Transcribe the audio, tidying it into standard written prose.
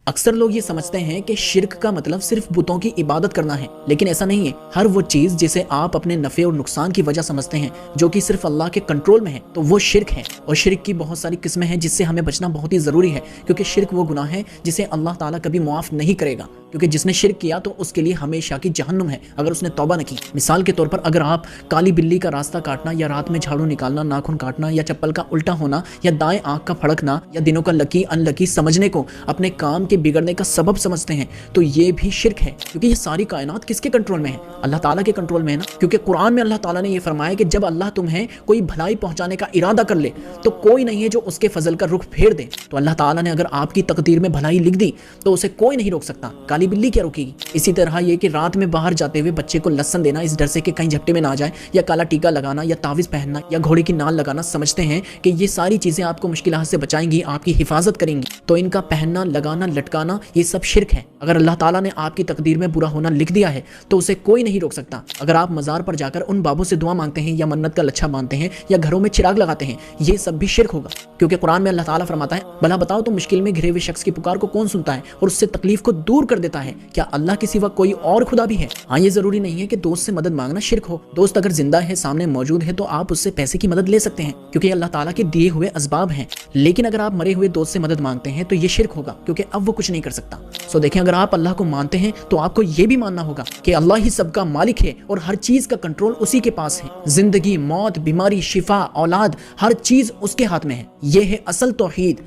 अक्सर लोग ये समझते हैं कि शिर्क का मतलब सिर्फ बुतों की इबादत करना है, लेकिन ऐसा नहीं है। हर वो चीज जिसे आप अपने नफे और नुकसान की वजह समझते हैं, जो कि सिर्फ अल्लाह के कंट्रोल में है, तो वो शिर्क है। और शिर्क की बहुत सारी किस्में हैं जिससे हमें बचना बहुत ही जरूरी है, क्योंकि शिर्क वो गुनाह है जिसे अल्लाह ताला कभी मुआफ नहीं करेगा, क्योंकि जिसने शिर्क किया तो उसके लिए हमेशा की जहन्नुम है अगर उसने तौबा न की। मिसाल के तौर पर अगर आप काली बिल्ली का रास्ता काटना, या रात में झाड़ू निकालना, नाखून काटना, या चप्पल का उल्टा होना, या दाएं आंख का फड़कना, या दिनों का लकी अनलकी समझने को अपने काम के बिगड़ने का सबब समझते हैं, तो ये भी शिर्क है। क्योंकि ये सारी कायनात किसके कंट्रोल में है? अल्लाह ताला के कंट्रोल में है ना। क्योंकि कुरान में अल्लाह ताला ने ये फरमाया कि जब अल्लाह तुम्हें कोई भलाई पहुंचाने का इरादा कर ले तो कोई नहीं है जो उसके फजल का रुख फेर दे। तो अल्लाह ताला ने अगर आपकी तकदीर में भलाई लिख दी तो उसे कोई नहीं रोक सकता, काली बिल्ली क्या रोकेगी। इसी तरह ये कि रात में बाहर जाते हुए बच्चे को लहसन देना इस डर से कि कहीं झपटे में ना जाए, या काला टीका लगाना, या तावीज़ पहनना, या घोड़े की नाल लगाना, समझते हैं कि ये सारी चीजें आपको मुश्किलात से बचाएंगी, आपकी हिफाजत करेंगी, तो इनका पहनना, लगाना, लटकाना ये सब शिर्क है। अगर अल्लाह ताला ने आपकी तकदीर में बुरा होना लिख दिया है तो उसे कोई नहीं रोक सकता। अगर आप मज़ार पर जाकर उन बाबों से दुआ मांगते हैं, या मन्नत का लच्छा बांधते हैं, या घरों में चिराग लगाते हैं, ये सब भी शिर्क होगा। क्योंकि कुरान में अल्लाह ताला फरमाता है, भला बताओ तो मुश्किल में घिरे हुए शख्स की पुकार को कौन सुनता है और उससे तकलीफ को दूर कर देता है? क्या अल्लाह के सिवा कोई और खुदा भी है? हाँ, ये जरूरी नहीं है कि दोस्त से मदद मांगना शिर्क हो। दोस्त अगर जिंदा है, सामने मौजूद है, तो आप उससे पैसे की मदद ले सकते हैं, क्योंकि अल्लाह ताला के दिए हुए असबाब हैं। लेकिन अगर आप मरे हुए दोस्त से मदद मांगते हैं तो ये शिर्क होगा, क्योंकि अब वो कुछ नहीं कर सकता। सो देखें, अगर आप अल्लाह को मानते हैं तो आपको ये भी मानना होगा कि अल्लाह ही सबका मालिक है और हर चीज का कंट्रोल उसी के पास है। जिंदगी, मौत, बीमारी, शिफा, औलाद, हर चीज उसके हाथ में है। ये है असल तौहीद।